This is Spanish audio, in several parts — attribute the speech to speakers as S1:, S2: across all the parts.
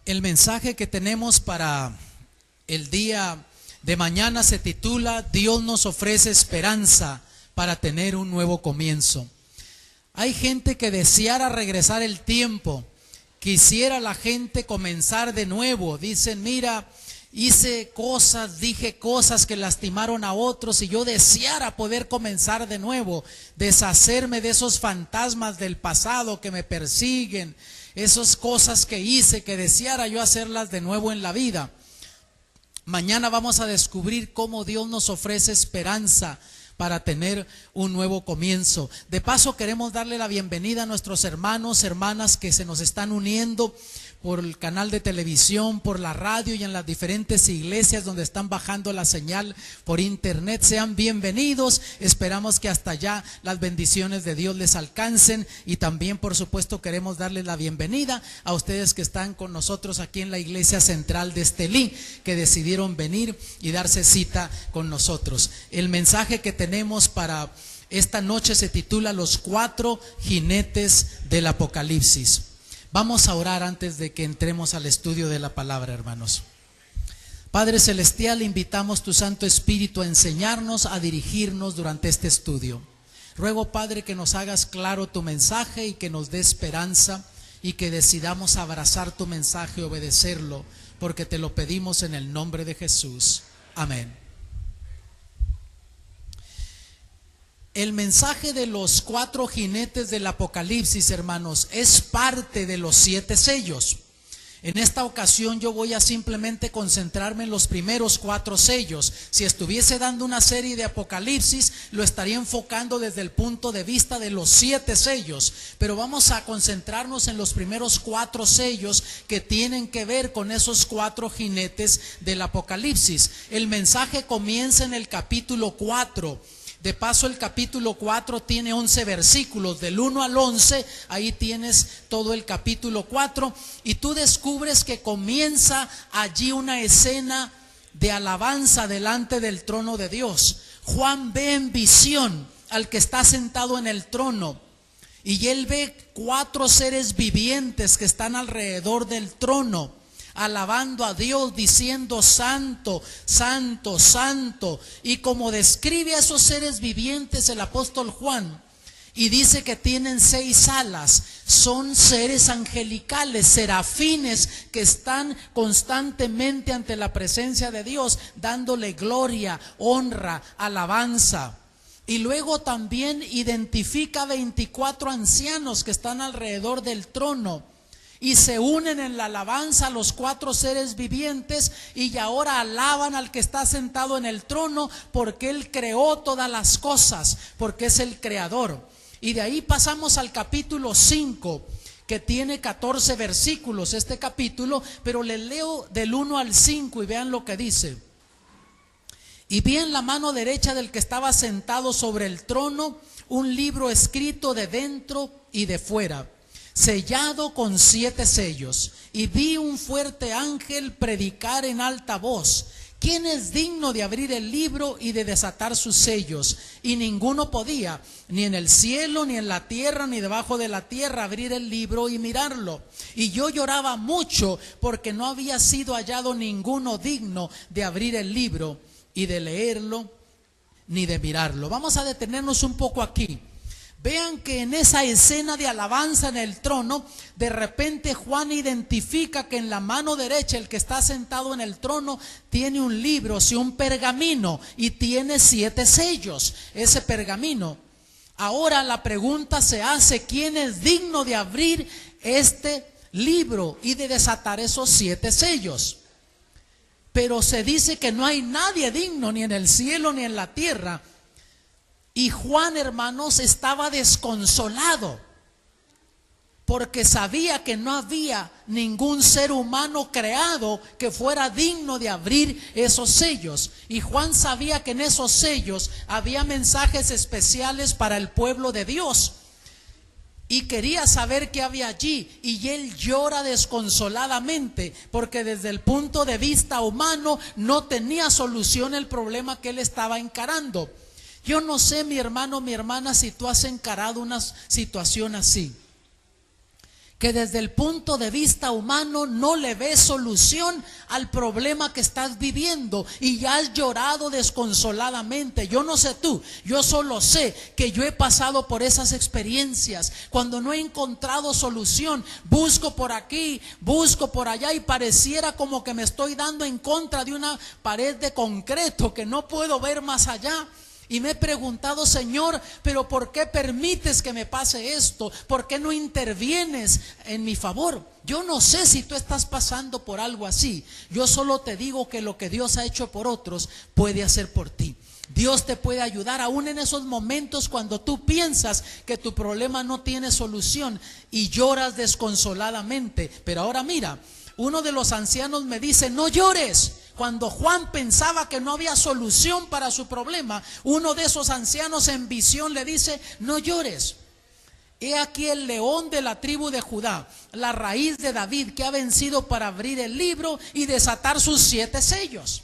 S1: El mensaje que tenemos para el día de mañana se titula Dios nos ofrece esperanza para tener un nuevo comienzo. Hay gente que deseara regresar el tiempo, quisiera la gente comenzar de nuevo. Dicen, mira, hice cosas, dije cosas que lastimaron a otros y yo deseara poder comenzar de nuevo, deshacerme de esos fantasmas del pasado que me persiguen, esas cosas que hice, que deseara yo hacerlas de nuevo en la vida. Mañana vamos a descubrir cómo Dios nos ofrece esperanza para tener un nuevo comienzo. De paso, queremos darle la bienvenida a nuestros hermanos, hermanas que se nos están uniendo por el canal de televisión, por la radio y en las diferentes iglesias donde están bajando la señal por internet. Sean bienvenidos, esperamos que hasta allá las bendiciones de Dios les alcancen, y también por supuesto queremos darles la bienvenida a ustedes que están con nosotros aquí en la iglesia central de Estelí, que decidieron venir y darse cita con nosotros. El mensaje que tenemos para esta noche se titula Los 4 jinetes del Apocalipsis. Vamos a orar antes de que entremos al estudio de la palabra, hermanos. Padre Celestial, invitamos tu Santo Espíritu a enseñarnos, a dirigirnos durante este estudio. Ruego, Padre, que nos hagas claro tu mensaje y que nos dé esperanza y que decidamos abrazar tu mensaje y obedecerlo, porque te lo pedimos en el nombre de Jesús. Amén. El mensaje de los 4 jinetes del Apocalipsis, hermanos, es parte de los 7 sellos. En esta ocasión yo voy a simplemente concentrarme en los primeros 4 sellos. Si estuviese dando una serie de Apocalipsis, lo estaría enfocando desde el punto de vista de los 7 sellos. Pero vamos a concentrarnos en los primeros 4 sellos que tienen que ver con esos 4 jinetes del Apocalipsis. El mensaje comienza en el capítulo 4. De paso, el capítulo 4 tiene 11 versículos, del 1 al 11, ahí tienes todo el capítulo 4, y tú descubres que comienza allí una escena de alabanza delante del trono de Dios. Juan ve en visión al que está sentado en el trono, y él ve 4 seres vivientes que están alrededor del trono, alabando a Dios, diciendo santo, santo, santo. Y como describe a esos seres vivientes el apóstol Juan, y dice que tienen 6 alas, son seres angelicales, serafines, que están constantemente ante la presencia de Dios, dándole gloria, honra, alabanza. Y luego también identifica 24 ancianos que están alrededor del trono, y se unen en la alabanza a los 4 seres vivientes, y ahora alaban al que está sentado en el trono, porque Él creó todas las cosas, porque es el creador. Y de ahí pasamos al capítulo 5, que tiene 14 versículos este capítulo, pero les leo del 1 al 5 y vean lo que dice. Y vi en la mano derecha del que estaba sentado sobre el trono un libro escrito de dentro y de fuera, sellado con 7 sellos, y vi un fuerte ángel predicar en alta voz: ¿quién es digno de abrir el libro y de desatar sus sellos? Y ninguno podía, ni en el cielo, ni en la tierra, ni debajo de la tierra, abrir el libro y mirarlo. Y yo lloraba mucho, porque no había sido hallado ninguno digno de abrir el libro y de leerlo, ni de mirarlo. Vamos a detenernos un poco aquí. Vean que en esa escena de alabanza en el trono, de repente Juan identifica que en la mano derecha el que está sentado en el trono tiene un libro, sí, un pergamino, y tiene 7 sellos, ese pergamino. Ahora la pregunta se hace: ¿quién es digno de abrir este libro y de desatar esos 7 sellos? Pero se dice que no hay nadie digno, ni en el cielo ni en la tierra. Y Juan, hermanos, estaba desconsolado, porque sabía que no había ningún ser humano creado que fuera digno de abrir esos sellos. Y Juan sabía que en esos sellos había mensajes especiales para el pueblo de Dios, y quería saber qué había allí. Y él llora desconsoladamente, porque desde el punto de vista humano no tenía solución el problema que él estaba encarando. Yo no sé, mi hermano, mi hermana, si tú has encarado una situación así, que desde el punto de vista humano no le ves solución al problema que estás viviendo y ya has llorado desconsoladamente. Yo no sé tú, yo solo sé que yo he pasado por esas experiencias. Cuando no he encontrado solución, busco por aquí, busco por allá y pareciera como que me estoy dando en contra de una pared de concreto que no puedo ver más allá. Y me he preguntado, Señor, pero ¿por qué permites que me pase esto? ¿Por qué no intervienes en mi favor? Yo no sé si tú estás pasando por algo así. Yo solo te digo que lo que Dios ha hecho por otros puede hacer por ti. Dios te puede ayudar aún en esos momentos cuando tú piensas que tu problema no tiene solución y lloras desconsoladamente. Pero ahora mira, uno de los ancianos me dice, no llores. Cuando Juan pensaba que no había solución para su problema, uno de esos ancianos en visión le dice, no llores. He aquí el león de la tribu de Judá, la raíz de David, que ha vencido para abrir el libro y desatar sus 7 sellos.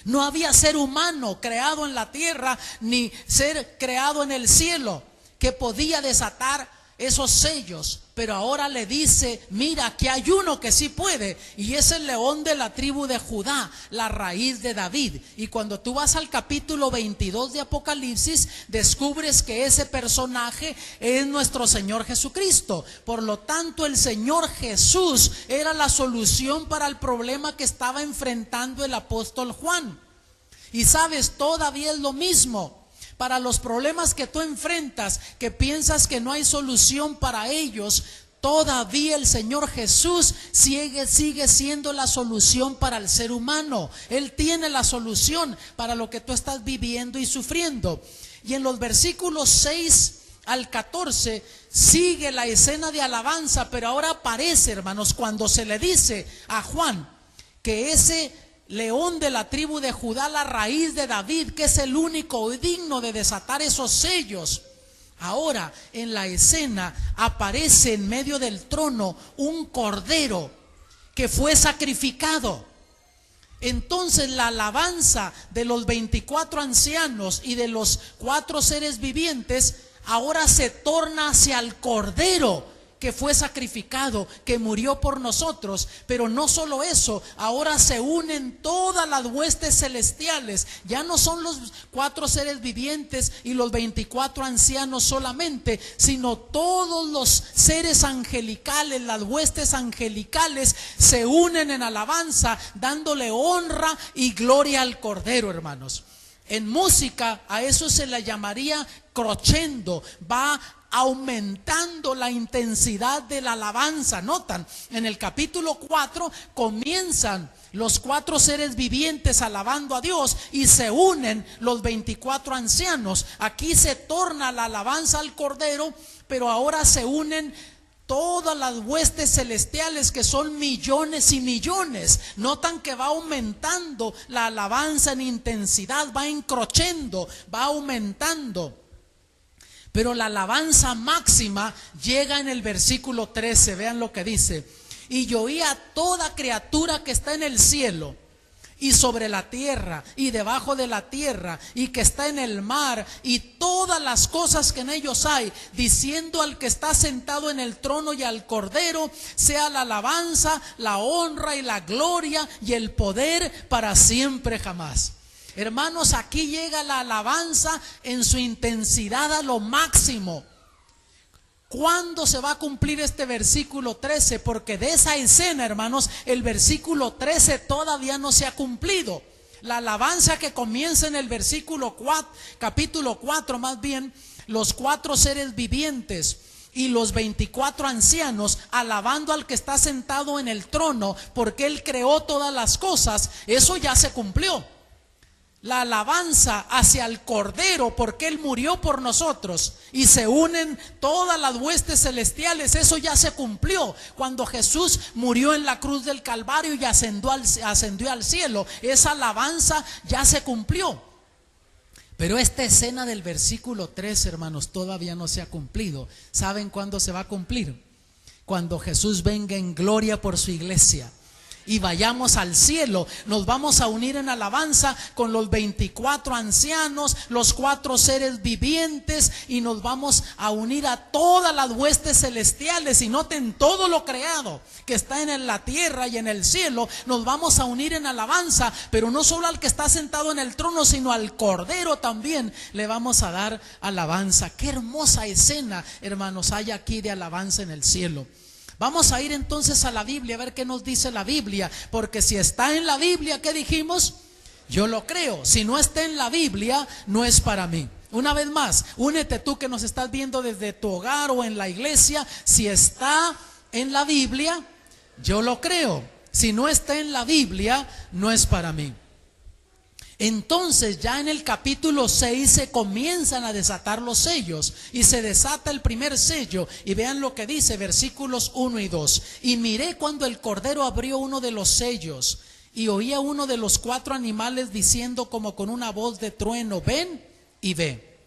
S1: No había ser humano creado en la tierra, ni ser creado en el cielo, que podía desatar esos sellos, pero ahora le dice, mira que hay uno que sí puede, y es el león de la tribu de Judá, la raíz de David. Y cuando tú vas al capítulo 22 de Apocalipsis, descubres que ese personaje es nuestro Señor Jesucristo. Por lo tanto, el Señor Jesús era la solución para el problema que estaba enfrentando el apóstol Juan. Y sabes, todavía es lo mismo. Para los problemas que tú enfrentas, que piensas que no hay solución para ellos, todavía el Señor Jesús sigue siendo la solución para el ser humano. Él tiene la solución para lo que tú estás viviendo y sufriendo. Y en los versículos 6 al 14 sigue la escena de alabanza, pero ahora aparece, hermanos, cuando se le dice a Juan que ese león de la tribu de Judá, la raíz de David, que es el único digno de desatar esos sellos. Ahora en la escena aparece en medio del trono un cordero que fue sacrificado. Entonces la alabanza de los 24 ancianos y de los 4 seres vivientes ahora se torna hacia el cordero que fue sacrificado, que murió por nosotros. Pero no solo eso, ahora se unen todas las huestes celestiales. Ya no son los 4 seres vivientes y los 24 ancianos solamente, sino todos los seres angelicales, las huestes angelicales se unen en alabanza, dándole honra y gloria al Cordero, hermanos. En música a eso se le llamaría crescendo, va aumentando la intensidad de la alabanza. Notan, en el capítulo 4 comienzan los 4 seres vivientes alabando a Dios y se unen los 24 ancianos. Aquí se torna la alabanza al Cordero, pero ahora se unen todas las huestes celestiales, que son millones y millones. Notan que va aumentando la alabanza en intensidad, va encrochendo, va aumentando. Pero la alabanza máxima llega en el versículo 13. Vean lo que dice: y yo oí a toda criatura que está en el cielo y sobre la tierra y debajo de la tierra y que está en el mar y todas las cosas que en ellos hay, diciendo al que está sentado en el trono y al Cordero, sea la alabanza, la honra y la gloria y el poder para siempre jamás. Hermanos, aquí llega la alabanza en su intensidad a lo máximo. ¿Cuándo se va a cumplir este versículo 13? Porque de esa escena, hermanos, el versículo 13 todavía no se ha cumplido. La alabanza que comienza en el versículo 4, capítulo 4 más bien, los 4 seres vivientes y los 24 ancianos alabando al que está sentado en el trono, porque Él creó todas las cosas, eso ya se cumplió. La alabanza hacia el Cordero, porque Él murió por nosotros, y se unen todas las huestes celestiales, eso ya se cumplió cuando Jesús murió en la cruz del Calvario y ascendió al cielo. Esa alabanza ya se cumplió. Pero esta escena del versículo 3, hermanos, todavía no se ha cumplido. ¿Saben cuándo se va a cumplir? Cuando Jesús venga en gloria por su iglesia. y vayamos al cielo. Nos vamos a unir en alabanza con los 24 ancianos, los 4 seres vivientes, y nos vamos a unir a todas las huestes celestiales. Y noten, todo lo creado que está en la tierra y en el cielo, nos vamos a unir en alabanza, pero no solo al que está sentado en el trono, sino al Cordero también le vamos a dar alabanza. Qué hermosa escena, hermanos, hay aquí de alabanza en el cielo. Vamos a ir entonces a la Biblia a ver qué nos dice la Biblia, porque si está en la Biblia, ¿qué dijimos? Yo lo creo. Si no está en la Biblia, no es para mí. Una vez más, únete tú que nos estás viendo desde tu hogar o en la iglesia. Si está en la Biblia, yo lo creo. Si no está en la Biblia, no es para mí. Entonces ya en el capítulo 6 se comienzan a desatar los sellos, y se desata el primer sello, y vean lo que dice, versículos 1 y 2. Y miré cuando el Cordero abrió uno de los sellos, y oía uno de los 4 animales diciendo como con una voz de trueno: ven y ve.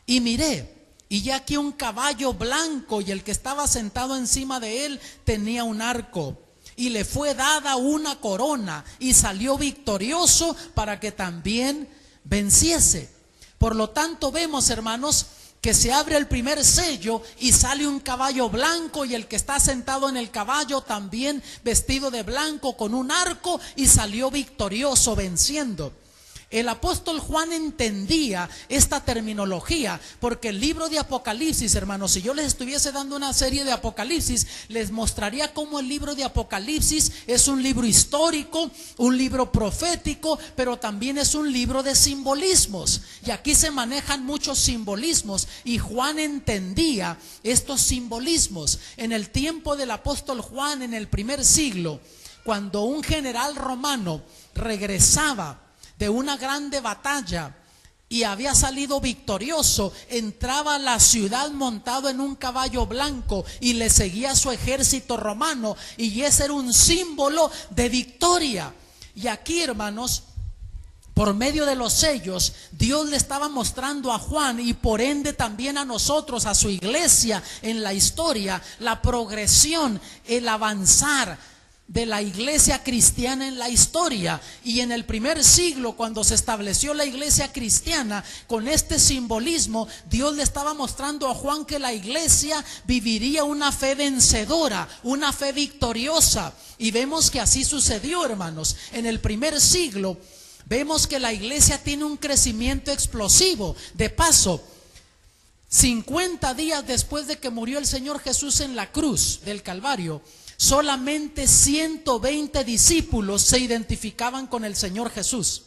S1: Y miré, y ya aquí un caballo blanco, y el que estaba sentado encima de él tenía un arco, y le fue dada una corona, y salió victorioso para que también venciese. Por lo tanto vemos, hermanos, que se abre el primer sello y sale un caballo blanco, y el que está sentado en el caballo también vestido de blanco con un arco, y salió victorioso venciendo. El apóstol Juan entendía esta terminología, porque el libro de Apocalipsis, hermanos, si yo les estuviese dando una serie de Apocalipsis, les mostraría cómo el libro de Apocalipsis es un libro histórico, un libro profético, pero también es un libro de simbolismos. Y aquí se manejan muchos simbolismos, y Juan entendía estos simbolismos. En el tiempo del apóstol Juan, en el primer siglo, cuando un general romano regresaba de una grande batalla y había salido victorioso, entraba a la ciudad montado en un caballo blanco y le seguía su ejército romano, y ese era un símbolo de victoria. Y aquí, hermanos, por medio de los sellos, Dios le estaba mostrando a Juan, y por ende también a nosotros, a su iglesia en la historia, la progresión, el avanzar de la iglesia cristiana en la historia. Y en el primer siglo, cuando se estableció la iglesia cristiana, con este simbolismo, Dios le estaba mostrando a Juan que la iglesia viviría una fe vencedora, una fe victoriosa. Y vemos que así sucedió, hermanos. En el primer siglo vemos que la iglesia tiene un crecimiento explosivo. De paso, 50 días después de que murió el Señor Jesús en la cruz del Calvario, solamente 120 discípulos se identificaban con el Señor Jesús.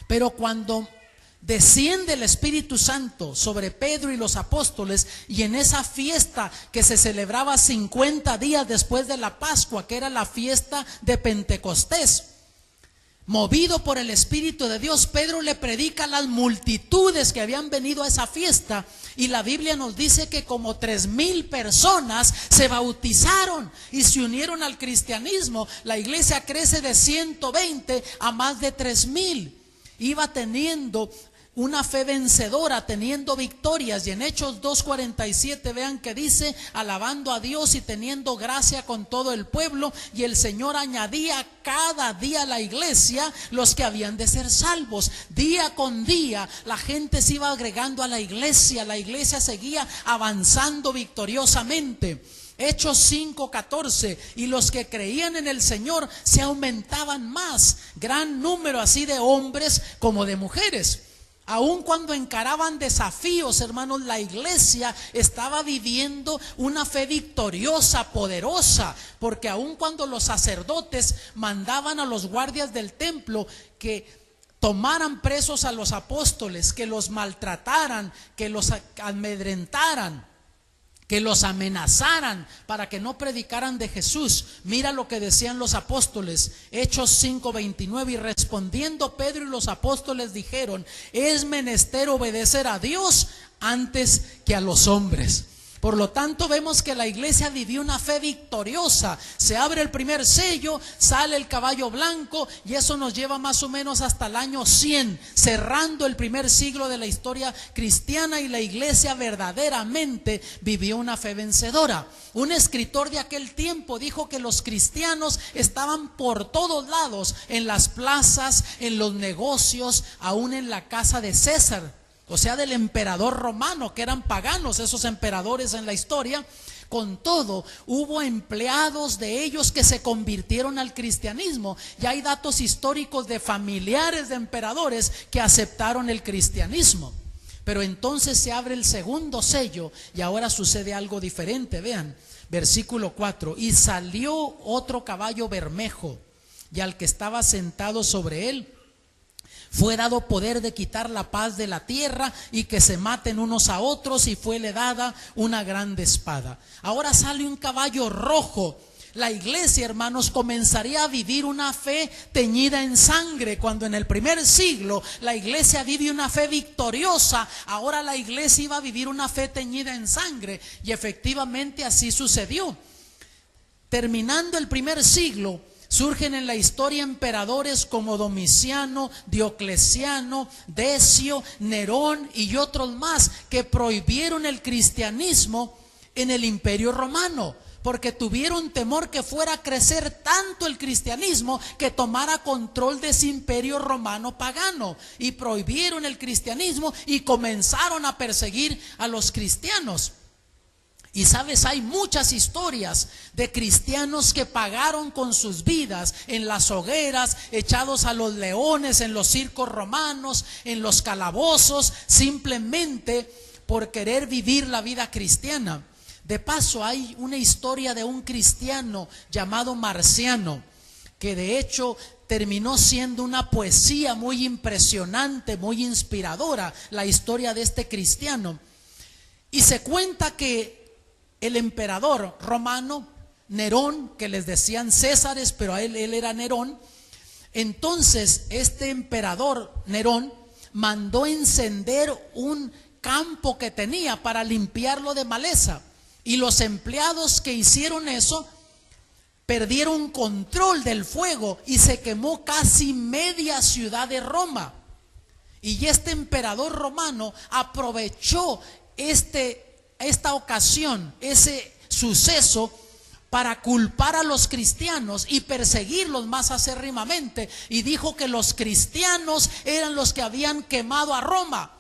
S1: Pero cuando desciende el Espíritu Santo sobre Pedro y los apóstoles, y en esa fiesta que se celebraba 50 días después de la Pascua, que era la fiesta de Pentecostés, movido por el Espíritu de Dios, Pedro le predica a las multitudes que habían venido a esa fiesta, y la Biblia nos dice que como 3,000 personas se bautizaron y se unieron al cristianismo. La iglesia crece de 120 a más de 3,000. Iba teniendo una fe vencedora, teniendo victorias. Y en Hechos 2:47 vean que dice: alabando a Dios y teniendo gracia con todo el pueblo, y el Señor añadía cada día a la iglesia los que habían de ser salvos. Día con día la gente se iba agregando a la iglesia seguía avanzando victoriosamente. Hechos 5:14, y los que creían en el Señor se aumentaban más, gran número así de hombres como de mujeres. Aun cuando encaraban desafíos, hermanos, la iglesia estaba viviendo una fe victoriosa, poderosa, porque aun cuando los sacerdotes mandaban a los guardias del templo que tomaran presos a los apóstoles, que los maltrataran, que los amedrentaran, que los amenazaran para que no predicaran de Jesús, mira lo que decían los apóstoles. Hechos 5:29, y respondiendo Pedro y los apóstoles dijeron: es menester obedecer a Dios antes que a los hombres. Por lo tanto, vemos que la iglesia vivió una fe victoriosa. Se abre el primer sello, sale el caballo blanco, y eso nos lleva más o menos hasta el año 100, cerrando el primer siglo de la historia cristiana, y la iglesia verdaderamente vivió una fe vencedora. Un escritor de aquel tiempo dijo que los cristianos estaban por todos lados, en las plazas, en los negocios, aún en la casa de César, o sea, del emperador romano, que eran paganos esos emperadores en la historia. Con todo, hubo empleados de ellos que se convirtieron al cristianismo. Y hay datos históricos de familiares de emperadores que aceptaron el cristianismo. Pero entonces se abre el segundo sello y ahora sucede algo diferente. Vean, versículo 4: y salió otro caballo bermejo, y al que estaba sentado sobre él fue dado poder de quitar la paz de la tierra y que se maten unos a otros, y fuele dada una grande espada. Ahora sale un caballo rojo. La iglesia, hermanos, comenzaría a vivir una fe teñida en sangre. Cuando en el primer siglo la iglesia vive una fe victoriosa, ahora la iglesia iba a vivir una fe teñida en sangre, y efectivamente así sucedió. Terminando el primer siglo, surgen en la historia emperadores como Domiciano, Diocleciano, Decio, Nerón y otros más, que prohibieron el cristianismo en el imperio romano, porque tuvieron temor que fuera a crecer tanto el cristianismo que tomara control de ese imperio romano pagano, y prohibieron el cristianismo y comenzaron a perseguir a los cristianos. Y sabes, hay muchas historias de cristianos que pagaron con sus vidas en las hogueras, echados a los leones, en los circos romanos, en los calabozos, simplemente por querer vivir la vida cristiana. De paso, hay una historia de un cristiano llamado Marciano, que de hecho terminó siendo una poesía muy impresionante, muy inspiradora, la historia de este cristiano. Y se cuenta que el emperador romano, Nerón, que les decían Césares, pero a él era Nerón. Entonces este emperador Nerón mandó encender un campo que tenía para limpiarlo de maleza, y los empleados que hicieron eso perdieron control del fuego y se quemó casi media ciudad de Roma. Y este emperador romano aprovechó esta ocasión, ese suceso, para culpar a los cristianos y perseguirlos más acérrimamente, y dijo que los cristianos eran los que habían quemado a Roma,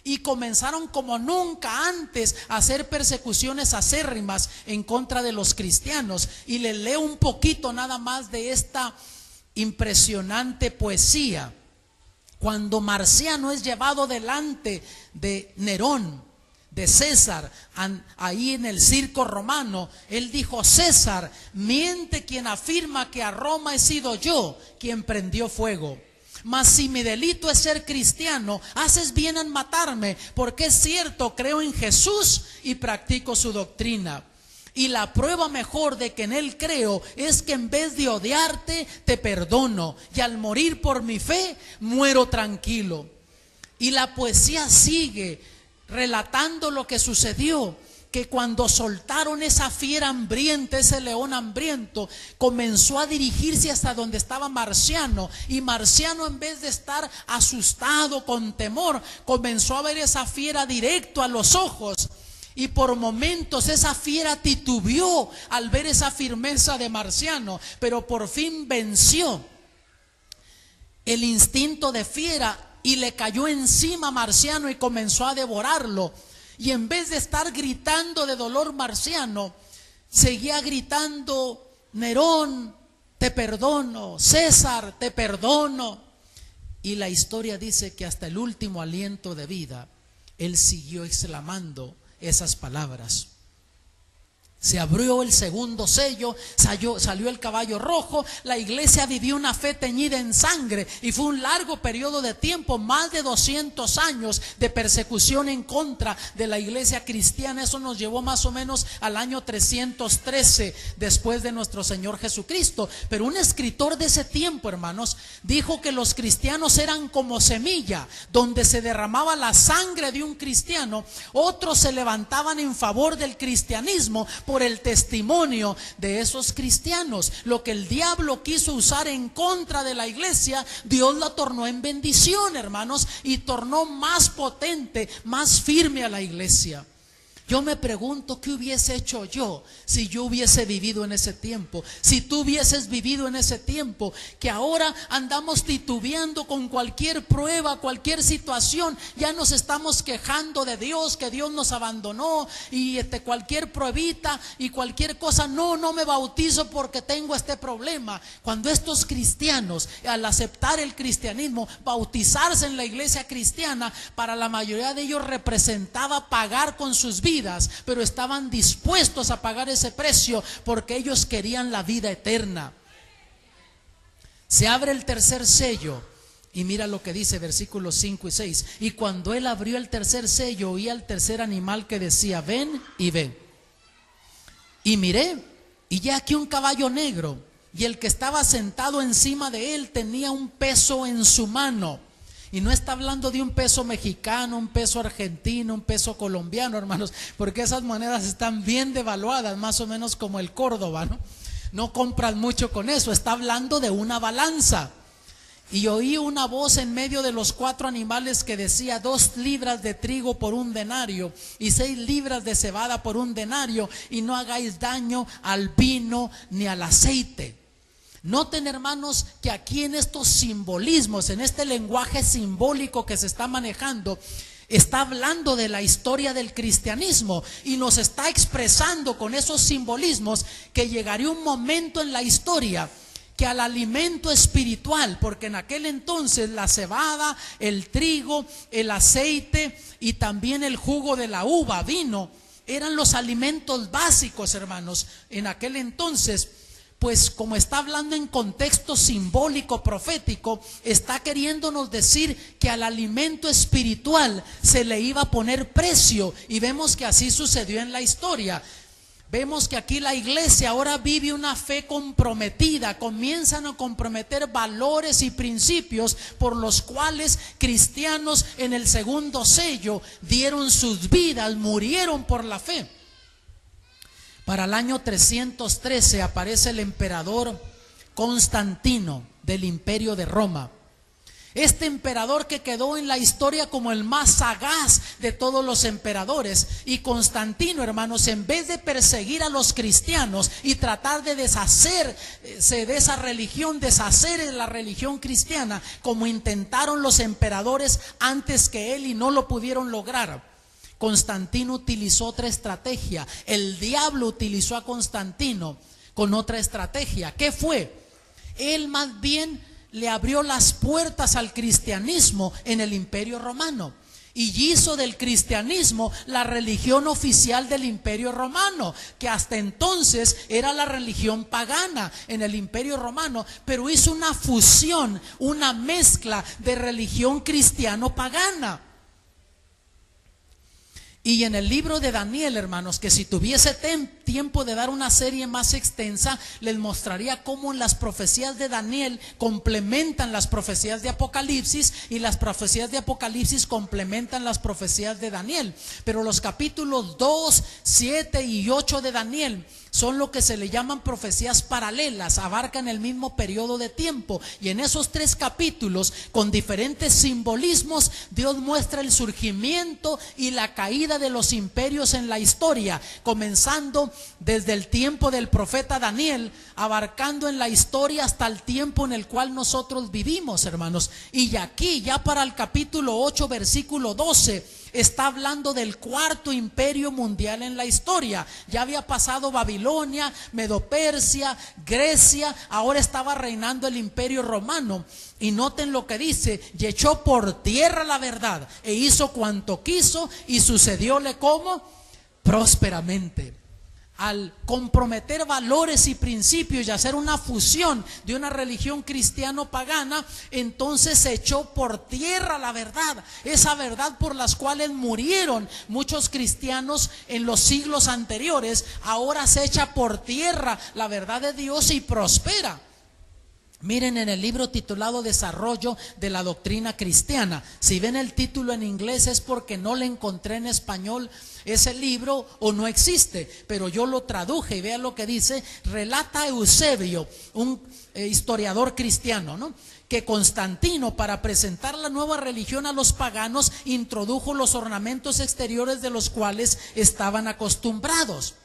S1: y comenzaron como nunca antes a hacer persecuciones acérrimas en contra de los cristianos. Y les leo un poquito nada más de esta impresionante poesía. Cuando Marciano es llevado delante de Nerón, de César, ahí en el circo romano, él dijo: César, miente quien afirma que a Roma he sido yo quien prendió fuego. Mas si mi delito es ser cristiano, haces bien en matarme, porque es cierto, creo en Jesús y practico su doctrina. Y la prueba mejor de que en él creo es que en vez de odiarte, te perdono, y al morir por mi fe, muero tranquilo. Y la poesía sigue relatando lo que sucedió, que cuando soltaron esa fiera hambrienta, ese león hambriento, comenzó a dirigirse hasta donde estaba Marciano, y Marciano, en vez de estar asustado con temor, comenzó a ver esa fiera directo a los ojos, y por momentos esa fiera titubeó al ver esa firmeza de Marciano, pero por fin venció el instinto de fiera y le cayó encima a Marciano y comenzó a devorarlo. Y en vez de estar gritando de dolor Marciano, seguía gritando: Nerón, te perdono; César, te perdono. Y la historia dice que hasta el último aliento de vida, él siguió exclamando esas palabras. Se abrió el segundo sello, salió el caballo rojo, la iglesia vivió una fe teñida en sangre y fue un largo periodo de tiempo, más de 200 años de persecución en contra de la iglesia cristiana. Eso nos llevó más o menos al año 313 después de nuestro Señor Jesucristo. Pero un escritor de ese tiempo, hermanos, dijo que los cristianos eran como semilla, donde se derramaba la sangre de un cristiano, otros se levantaban en favor del cristianismo por el testimonio de esos cristianos. Lo que el diablo quiso usar en contra de la iglesia, Dios lo tornó en bendición, hermanos, y tornó más potente, más firme a la iglesia. Yo me pregunto qué hubiese hecho yo si yo hubiese vivido en ese tiempo, si tú hubieses vivido en ese tiempo, que ahora andamos titubeando con cualquier prueba, cualquier situación, ya nos estamos quejando de Dios, que Dios nos abandonó y cualquier pruebita y cualquier cosa, no me bautizo porque tengo este problema. Cuando estos cristianos, al aceptar el cristianismo, bautizarse en la iglesia cristiana, para la mayoría de ellos representaba pagar con sus vidas, pero estaban dispuestos a pagar ese precio porque ellos querían la vida eterna. Se abre el tercer sello y mira lo que dice versículos 5 y 6. Y cuando él abrió el tercer sello, oía el tercer animal que decía: ven y ven. Y miré, y ya aquí un caballo negro, y el que estaba sentado encima de él tenía un peso en su mano. Y no está hablando de un peso mexicano, un peso argentino, un peso colombiano, hermanos, porque esas monedas están bien devaluadas, más o menos como el Córdoba, ¿no? No compran mucho con eso. Está hablando de una balanza. Y oí una voz en medio de los 4 animales que decía: 2 libras de trigo por 1 denario y 6 libras de cebada por 1 denario, y no hagáis daño al vino ni al aceite. Noten, hermanos, que aquí en estos simbolismos, en este lenguaje simbólico que se está manejando, está hablando de la historia del cristianismo y nos está expresando con esos simbolismos que llegaría un momento en la historia que al alimento espiritual, porque en aquel entonces la cebada, el trigo, el aceite y también el jugo de la uva, vino, eran los alimentos básicos, hermanos, en aquel entonces. Pues como está hablando en contexto simbólico profético, está queriéndonos decir que al alimento espiritual se le iba a poner precio, y vemos que así sucedió en la historia. Vemos que aquí la iglesia ahora vive una fe comprometida, comienzan a comprometer valores y principios por los cuales cristianos en el segundo sello dieron sus vidas, murieron por la fe. Para el año 313 aparece el emperador Constantino del Imperio de Roma. Este emperador que quedó en la historia como el más sagaz de todos los emperadores. Y Constantino, hermanos, en vez de perseguir a los cristianos y tratar de deshacerse de esa religión, deshacer de la religión cristiana, como intentaron los emperadores antes que él y no lo pudieron lograr, Constantino utilizó otra estrategia. El diablo utilizó a Constantino con otra estrategia. ¿Qué fue? Él más bien le abrió las puertas al cristianismo en el Imperio Romano y hizo del cristianismo la religión oficial del Imperio Romano, que hasta entonces era la religión pagana en el Imperio Romano, pero hizo una fusión, una mezcla de religión cristiano-pagana. Y en el libro de Daniel, hermanos, que si tuviese tiempo de dar una serie más extensa, les mostraría cómo las profecías de Daniel complementan las profecías de Apocalipsis y las profecías de Apocalipsis complementan las profecías de Daniel. Pero los capítulos 2, 7 y 8 de Daniel son lo que se le llaman profecías paralelas, abarcan el mismo periodo de tiempo, y en esos 3 capítulos, con diferentes simbolismos, Dios muestra el surgimiento y la caída de los imperios en la historia, comenzando desde el tiempo del profeta Daniel, abarcando en la historia hasta el tiempo en el cual nosotros vivimos, hermanos. Y aquí, ya para el capítulo 8, versículo 12, está hablando del 4º imperio mundial en la historia. Ya había pasado Babilonia, Medo-Persia, Grecia, ahora estaba reinando el Imperio Romano. Y noten lo que dice: y echó por tierra la verdad, e hizo cuanto quiso, y sucedióle como prósperamente. al comprometer valores y principios y hacer una fusión de una religión cristiano-pagana, entonces se echó por tierra la verdad, esa verdad por las cuales murieron muchos cristianos en los siglos anteriores. Ahora se echa por tierra la verdad de Dios y prospera. Miren en el libro titulado Desarrollo de la Doctrina Cristiana. Si ven el título en inglés es porque no le encontré en español ese libro o no existe, pero yo lo traduje y vean lo que dice. Relata Eusebio, un historiador cristiano, ¿no?, que Constantino, para presentar la nueva religión a los paganos, introdujo los ornamentos exteriores de los cuales estaban acostumbrados.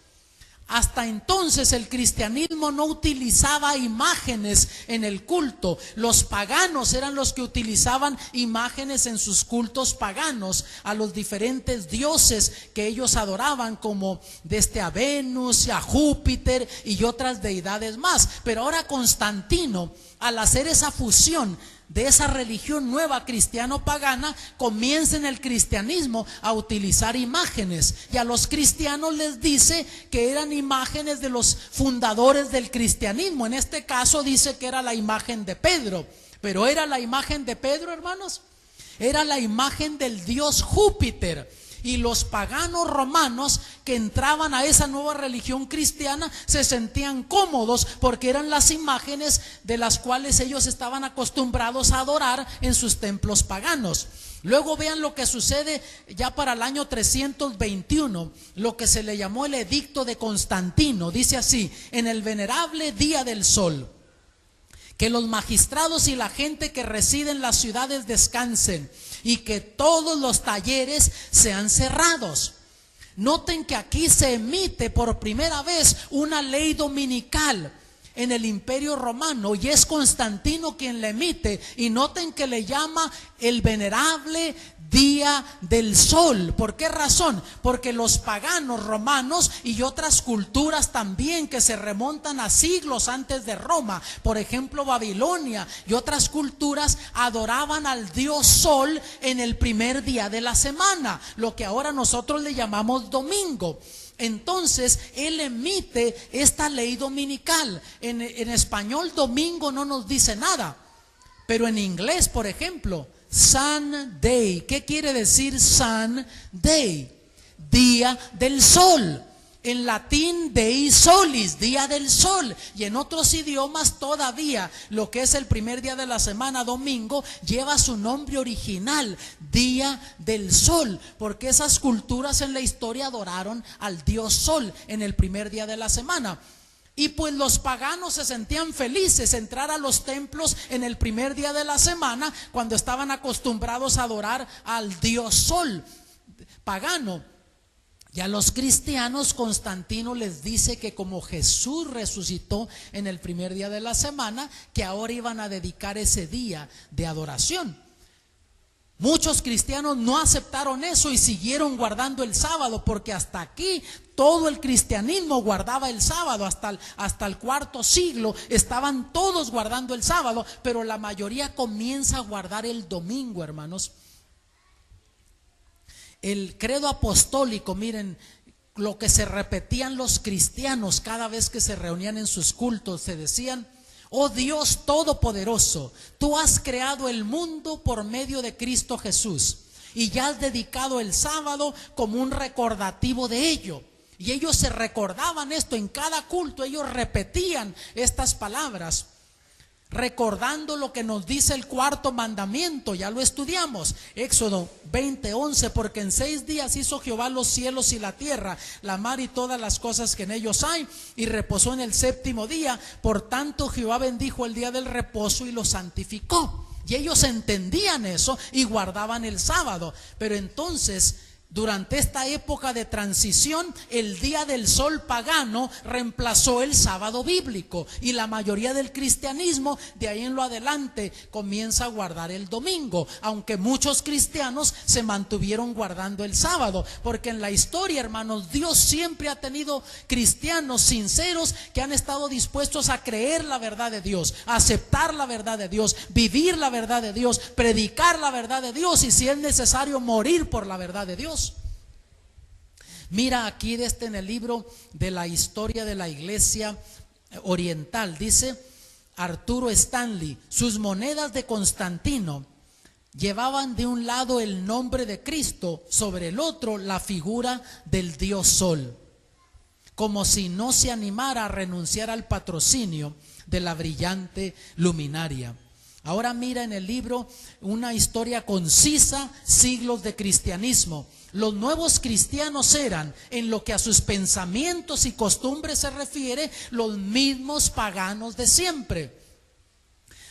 S1: Hasta entonces el cristianismo no utilizaba imágenes en el culto. Los paganos eran los que utilizaban imágenes en sus cultos paganos a los diferentes dioses que ellos adoraban, como desde a Venus, a Júpiter y otras deidades más. Pero ahora Constantino, al hacer esa fusión de esa religión nueva cristiano-pagana, comienza en el cristianismo a utilizar imágenes, y a los cristianos les dice que eran imágenes de los fundadores del cristianismo. En este caso dice que era la imagen de Pedro, pero ¿era la imagen de Pedro, hermanos? Era la imagen del dios Júpiter. Y los paganos romanos que entraban a esa nueva religión cristiana se sentían cómodos porque eran las imágenes de las cuales ellos estaban acostumbrados a adorar en sus templos paganos. Luego vean lo que sucede ya para el año 321, lo que se le llamó el edicto de Constantino. Dice así: en el venerable día del sol, que los magistrados y la gente que reside en las ciudades descansen, y que todos los talleres sean cerrados. Noten que aquí se emite por primera vez una ley dominical en el Imperio Romano, y es Constantino quien la emite. Y noten que le llama el venerable día del sol. ¿Por qué razón? Porque los paganos romanos y otras culturas también que se remontan a siglos antes de Roma, por ejemplo Babilonia y otras culturas, adoraban al dios sol en el primer día de la semana, lo que ahora nosotros le llamamos domingo. Entonces él emite esta ley dominical. En español domingo no nos dice nada, pero en inglés, por ejemplo, Sunday. ¿Qué quiere decir Sunday? Día del sol. En latín, Dei Solis, día del sol. Y en otros idiomas todavía lo que es el primer día de la semana, domingo, lleva su nombre original, día del sol, porque esas culturas en la historia adoraron al dios sol en el primer día de la semana. Y pues los paganos se sentían felices entrar a los templos en el primer día de la semana, cuando estaban acostumbrados a adorar al dios sol pagano. Y a los cristianos Constantino les dice que como Jesús resucitó en el primer día de la semana, que ahora iban a dedicar ese día de adoración. Muchos cristianos no aceptaron eso y siguieron guardando el sábado, porque hasta aquí todo el cristianismo guardaba el sábado. Hasta el cuarto siglo estaban todos guardando el sábado, pero la mayoría comienza a guardar el domingo, hermanos. El credo apostólico, miren lo que se repetían los cristianos cada vez que se reunían en sus cultos. Se decían: oh Dios todopoderoso, tú has creado el mundo por medio de Cristo Jesús, y ya has dedicado el sábado como un recordativo de ello. Y ellos se recordaban esto en cada culto, ellos repetían estas palabras, recordando lo que nos dice el cuarto mandamiento. Ya lo estudiamos, Éxodo 20:11, porque en 6 días hizo Jehová los cielos y la tierra, la mar y todas las cosas que en ellos hay, y reposó en el séptimo día. Por tanto Jehová bendijo el día del reposo y lo santificó. Y ellos entendían eso y guardaban el sábado. Pero entonces, durante esta época de transición, el día del sol pagano reemplazó el sábado bíblico, y la mayoría del cristianismo de ahí en lo adelante comienza a guardar el domingo, aunque muchos cristianos se mantuvieron guardando el sábado, porque en la historia, hermanos, Dios siempre ha tenido cristianos sinceros que han estado dispuestos a creer la verdad de Dios, a aceptar la verdad de Dios, vivir la verdad de Dios, predicar la verdad de Dios, y si es necesario morir por la verdad de Dios. Mira aquí en el libro de la historia de la iglesia oriental, dice Arturo Stanley: sus monedas de Constantino llevaban de un lado el nombre de Cristo, sobre el otro la figura del dios Sol, como si no se animara a renunciar al patrocinio de la brillante luminaria. Ahora mira en el libro una historia concisa, siglos de cristianismo. Los nuevos cristianos eran, en lo que a sus pensamientos y costumbres se refiere, los mismos paganos de siempre.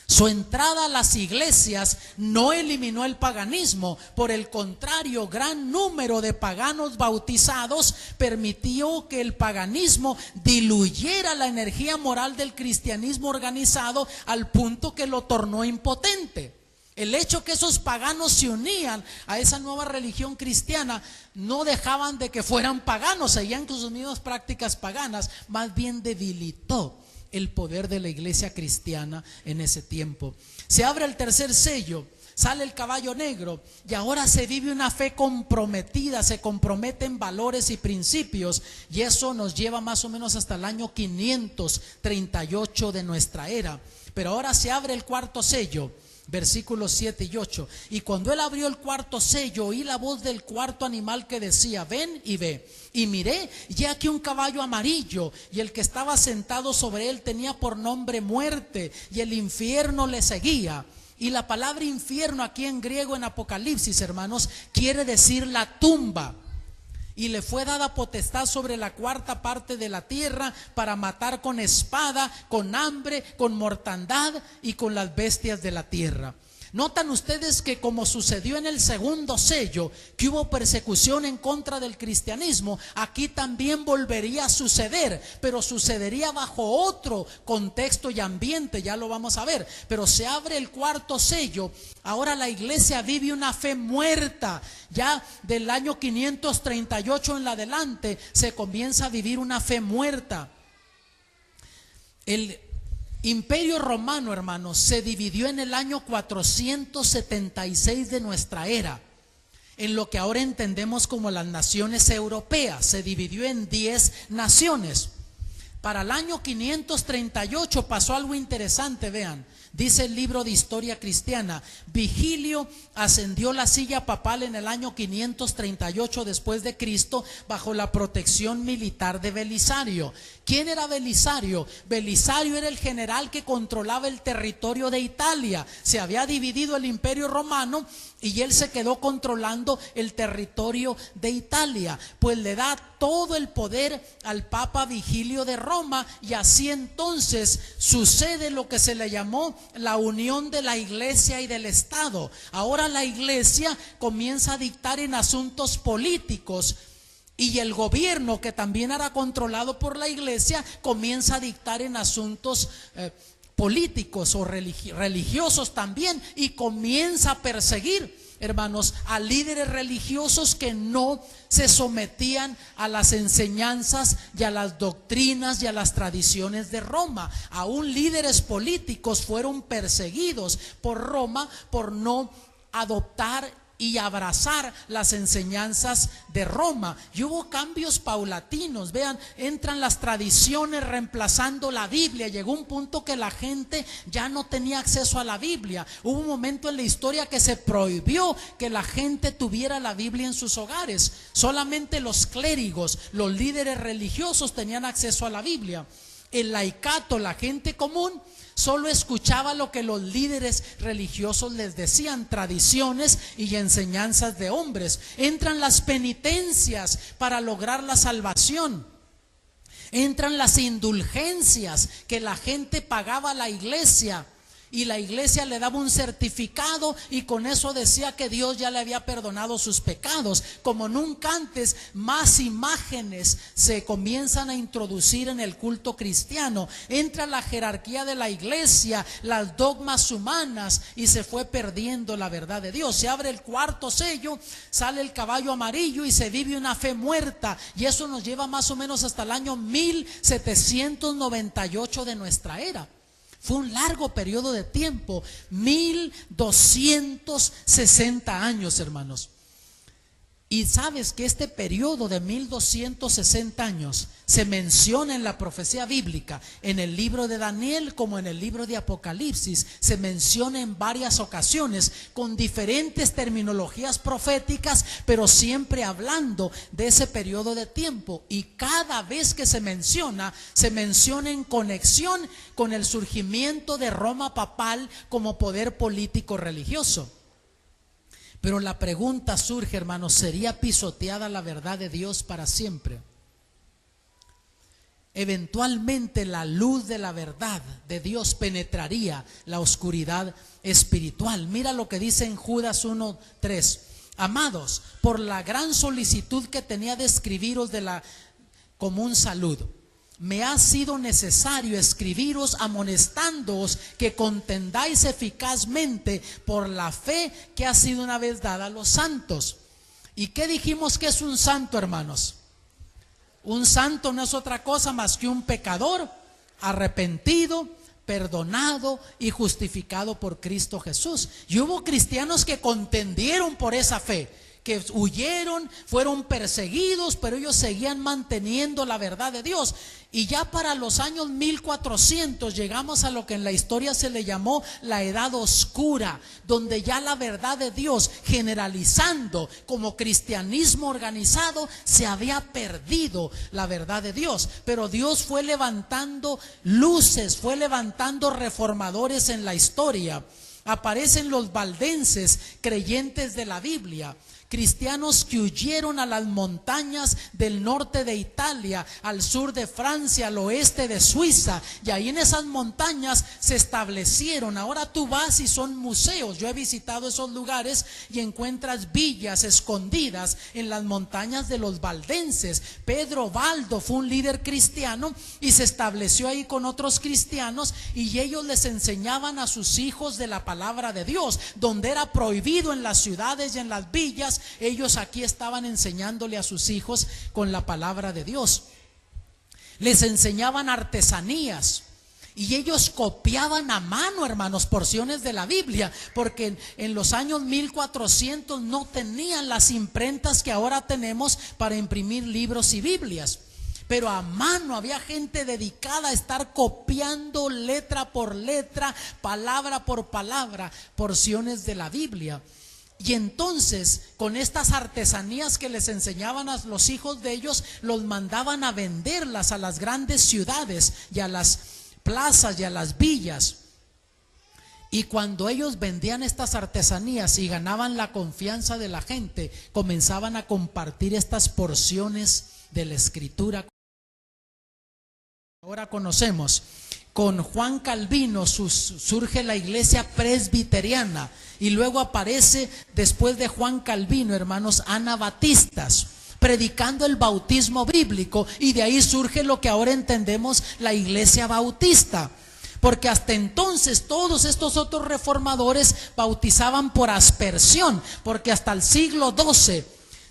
S1: Su entrada a las iglesias no eliminó el paganismo, por el contrario, gran número de paganos bautizados permitió que el paganismo diluyera la energía moral del cristianismo organizado al punto que lo tornó impotente. El hecho que esos paganos se unían a esa nueva religión cristiana no dejaban de que fueran paganos, seguían con sus mismas prácticas paganas, más bien debilitó el poder de la iglesia cristiana en ese tiempo. Se abre el tercer sello, sale el caballo negro y ahora se vive una fe comprometida, se comprometen valores y principios, y eso nos lleva más o menos hasta el año 538 de nuestra era. Pero ahora se abre el cuarto sello, versículos 7 y 8. Y cuando él abrió el cuarto sello, oí la voz del cuarto animal que decía: ven y ve. Y miré, y aquí un caballo amarillo, y el que estaba sentado sobre él tenía por nombre Muerte, y el infierno le seguía. Y la palabra infierno aquí en griego, en Apocalipsis, hermanos, quiere decir la tumba. Y le fue dada potestad sobre la cuarta parte de la tierra para matar con espada, con hambre, con mortandad y con las bestias de la tierra. Notan ustedes que, como sucedió en el segundo sello, que hubo persecución en contra del cristianismo, aquí también volvería a suceder, pero sucedería bajo otro contexto y ambiente, ya lo vamos a ver. Pero se abre el cuarto sello, ahora la iglesia vive una fe muerta. Ya del año 538 en adelante se comienza a vivir una fe muerta. El Imperio Romano, hermanos, se dividió en el año 476 de nuestra era, en lo que ahora entendemos como las naciones europeas. Se dividió en 10 naciones. Para el año 538 pasó algo interesante, vean. Dice el libro de historia cristiana: Vigilio ascendió la silla papal en el año 538 después de Cristo bajo la protección militar de Belisario. ¿Quién era Belisario? Belisario era el general que controlaba el territorio de Italia. Se había dividido el Imperio Romano y él se quedó controlando el territorio de Italia. Pues le da todo el poder al Papa Vigilio de Roma, y así entonces sucede lo que se le llamó la unión de la iglesia y del Estado. Ahora la iglesia comienza a dictar en asuntos políticos, y el gobierno, que también era controlado por la iglesia, comienza a dictar en asuntos políticos o religiosos también, y comienza a perseguir, hermanos, a líderes religiosos que no se sometían a las enseñanzas y a las doctrinas y a las tradiciones de Roma. Aún líderes políticos fueron perseguidos por Roma por no adoptar y abrazar las enseñanzas de Roma. Y hubo cambios paulatinos. Vean, entran las tradiciones reemplazando la Biblia. Llegó un punto que la gente ya no tenía acceso a la Biblia. Hubo un momento en la historia que se prohibió que la gente tuviera la Biblia en sus hogares. Solamente los clérigos, los líderes religiosos tenían acceso a la Biblia. El laicato, la gente común, solo escuchaba lo que los líderes religiosos les decían, tradiciones y enseñanzas de hombres. Entran las penitencias para lograr la salvación. Entran las indulgencias que la gente pagaba a la iglesia, y la iglesia le daba un certificado, y con eso decía que Dios ya le había perdonado sus pecados. Como nunca antes, más imágenes se comienzan a introducir en el culto cristiano. Entra la jerarquía de la iglesia, las dogmas humanas, y se fue perdiendo la verdad de Dios. Se abre el cuarto sello, sale el caballo amarillo y se vive una fe muerta, y eso nos lleva más o menos hasta el año 1798 de nuestra era. Fue un largo periodo de tiempo, 1260 años, hermanos. Y sabes que este periodo de 1260 años se menciona en la profecía bíblica, en el libro de Daniel como en el libro de Apocalipsis, se menciona en varias ocasiones con diferentes terminologías proféticas, pero siempre hablando de ese periodo de tiempo. Y cada vez que se menciona en conexión con el surgimiento de Roma papal como poder político religioso. Pero la pregunta surge, hermanos, ¿sería pisoteada la verdad de Dios para siempre? Eventualmente la luz de la verdad de Dios penetraría la oscuridad espiritual. Mira lo que dice en Judas 1:3. Amados, por la gran solicitud que tenía de escribiros de la común salud, me ha sido necesario escribiros amonestándoos que contendáis eficazmente por la fe que ha sido una vez dada a los santos. ¿Y qué dijimos que es un santo, hermanos? Un santo no es otra cosa más que un pecador arrepentido, perdonado y justificado por Cristo Jesús. Y hubo cristianos que contendieron por esa fe, que huyeron, fueron perseguidos, pero ellos seguían manteniendo la verdad de Dios. Y ya para los años 1400 llegamos a lo que en la historia se le llamó la Edad Oscura, donde ya la verdad de Dios, generalizando como cristianismo organizado, se había perdido la verdad de Dios. Pero Dios fue levantando luces, fue levantando reformadores en la historia. Aparecen los valdenses, creyentes de la Biblia, cristianos que huyeron a las montañas del norte de Italia, al sur de Francia, al oeste de Suiza, y ahí en esas montañas se establecieron. Ahora tú vas y son museos. Yo he visitado esos lugares y encuentras villas escondidas en las montañas de los valdenses. Pedro Baldo fue un líder cristiano y se estableció ahí con otros cristianos, y ellos les enseñaban a sus hijos de la palabra de Dios. Donde era prohibido en las ciudades y en las villas, ellos aquí estaban enseñándole a sus hijos con la palabra de Dios. Les enseñaban artesanías y ellos copiaban a mano, hermanos, porciones de la Biblia, porque en los años 1400 no tenían las imprentas que ahora tenemos para imprimir libros y Biblias. Pero a mano había gente dedicada a estar copiando letra por letra, palabra por palabra, porciones de la Biblia. Y entonces, con estas artesanías que les enseñaban a los hijos de ellos, los mandaban a venderlas a las grandes ciudades y a las plazas y a las villas. Y cuando ellos vendían estas artesanías y ganaban la confianza de la gente, comenzaban a compartir estas porciones de la Escritura. Ahora conocemos. Con Juan Calvino surge la iglesia presbiteriana, y luego aparece, después de Juan Calvino, hermanos, anabatistas, predicando el bautismo bíblico, y de ahí surge lo que ahora entendemos la iglesia bautista. Porque hasta entonces todos estos otros reformadores bautizaban por aspersión, porque hasta el siglo XII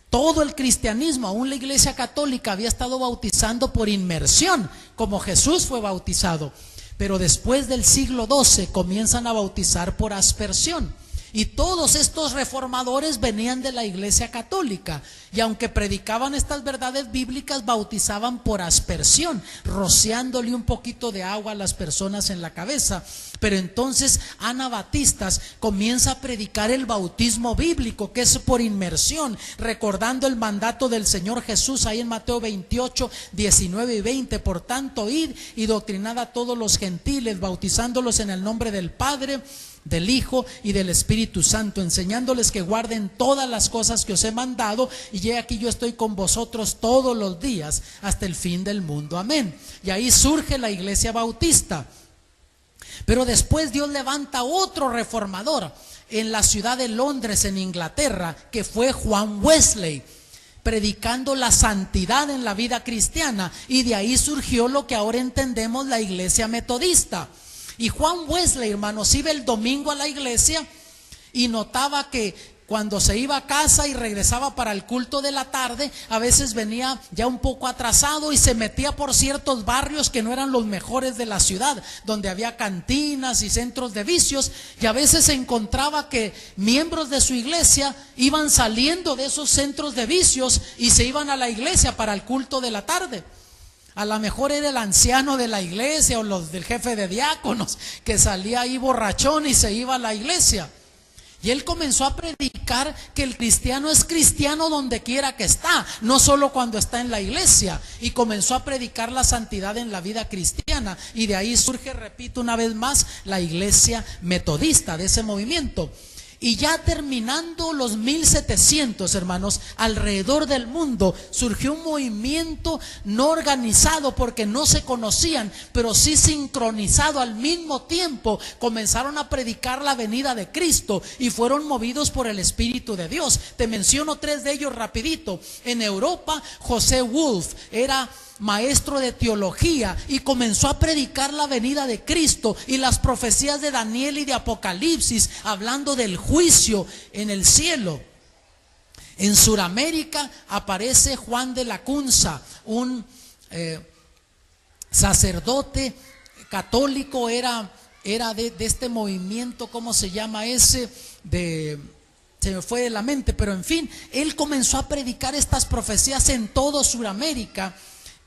S1: todo el cristianismo, aún la iglesia católica, había estado bautizando por inmersión, como Jesús fue bautizado. Pero después del siglo XII comienzan a bautizar por aspersión. Y todos estos reformadores venían de la iglesia católica, y aunque predicaban estas verdades bíblicas, bautizaban por aspersión, rociándole un poquito de agua a las personas en la cabeza. Pero entonces anabatistas comienza a predicar el bautismo bíblico, que es por inmersión, recordando el mandato del Señor Jesús ahí en Mateo 28, 19 y 20. Por tanto, id y doctrinad a todos los gentiles, bautizándolos en el nombre del Padre, del Hijo y del Espíritu Santo, enseñándoles que guarden todas las cosas que os he mandado, y he aquí yo estoy con vosotros todos los días hasta el fin del mundo. Amén. Y ahí surge la iglesia bautista. Pero después Dios levanta otro reformador en la ciudad de Londres, en Inglaterra, que fue Juan Wesley, predicando la santidad en la vida cristiana, y de ahí surgió lo que ahora entendemos la iglesia metodista. Y Juan Wesley, hermanos, iba el domingo a la iglesia y notaba que cuando se iba a casa y regresaba para el culto de la tarde, a veces venía ya un poco atrasado y se metía por ciertos barrios que no eran los mejores de la ciudad, donde había cantinas y centros de vicios, y a veces se encontraba que miembros de su iglesia iban saliendo de esos centros de vicios y se iban a la iglesia para el culto de la tarde. A lo mejor era el anciano de la iglesia o los del jefe de diáconos que salía ahí borrachón y se iba a la iglesia. Y él comenzó a predicar que el cristiano es cristiano donde quiera que está, no solo cuando está en la iglesia. Y comenzó a predicar la santidad en la vida cristiana. Y de ahí surge, repito una vez más, la iglesia metodista de ese movimiento. Y ya terminando los 1700, hermanos, alrededor del mundo surgió un movimiento no organizado porque no se conocían, pero sí sincronizado al mismo tiempo. Comenzaron a predicar la venida de Cristo y fueron movidos por el Espíritu de Dios. Te menciono 3 de ellos rapidito. En Europa, José Wolf era maestro de teología y comenzó a predicar la venida de Cristo y las profecías de Daniel y de Apocalipsis, hablando del juicio en el cielo. En Sudamérica aparece Juan de Lacunza, un sacerdote católico, era de este movimiento, ¿cómo se llama ese? Se me fue de la mente, pero en fin, él comenzó a predicar estas profecías en todo Sudamérica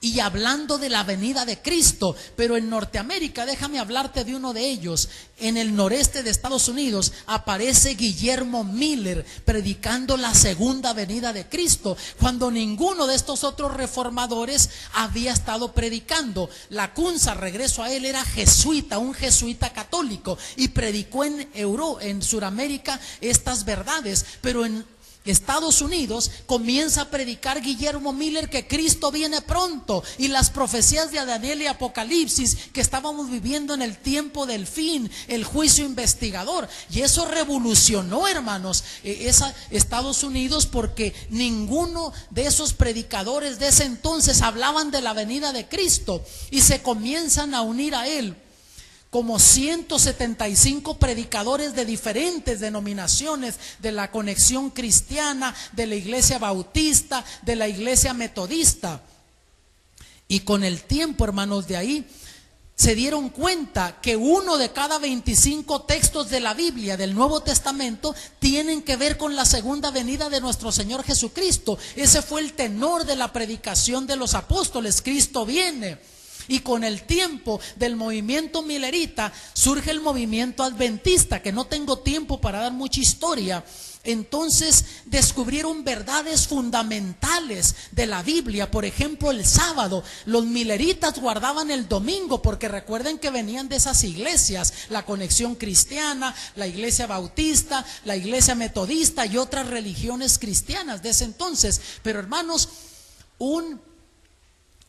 S1: y hablando de la venida de Cristo. Pero en Norteamérica, déjame hablarte de uno de ellos. En el noreste de Estados Unidos aparece Guillermo Miller predicando la segunda venida de Cristo, cuando ninguno de estos otros reformadores había estado predicando. Lacunza, regreso a él, era jesuita, un jesuita católico, y predicó en Sudamérica estas verdades. Pero en Estados Unidos comienza a predicar Guillermo Miller que Cristo viene pronto, y las profecías de Daniel y Apocalipsis, que estábamos viviendo en el tiempo del fin, el juicio investigador. Y eso revolucionó, hermanos, Estados Unidos, porque ninguno de esos predicadores de ese entonces hablaban de la venida de Cristo, y se comienzan a unir a él como 175 predicadores de diferentes denominaciones, de la Conexión Cristiana, de la Iglesia Bautista, de la Iglesia Metodista. Y con el tiempo, hermanos, de ahí se dieron cuenta que uno de cada 25 textos de la Biblia, del Nuevo Testamento, tienen que ver con la segunda venida de nuestro Señor Jesucristo. Ese fue el tenor de la predicación de los apóstoles: Cristo viene. Y con el tiempo del movimiento milerita surge el movimiento adventista, que no tengo tiempo para dar mucha historia. Entonces descubrieron verdades fundamentales de la Biblia. Por ejemplo, el sábado. Los mileritas guardaban el domingo, porque recuerden que venían de esas iglesias: la Conexión Cristiana, la Iglesia Bautista, la Iglesia Metodista y otras religiones cristianas de ese entonces. Pero, hermanos, un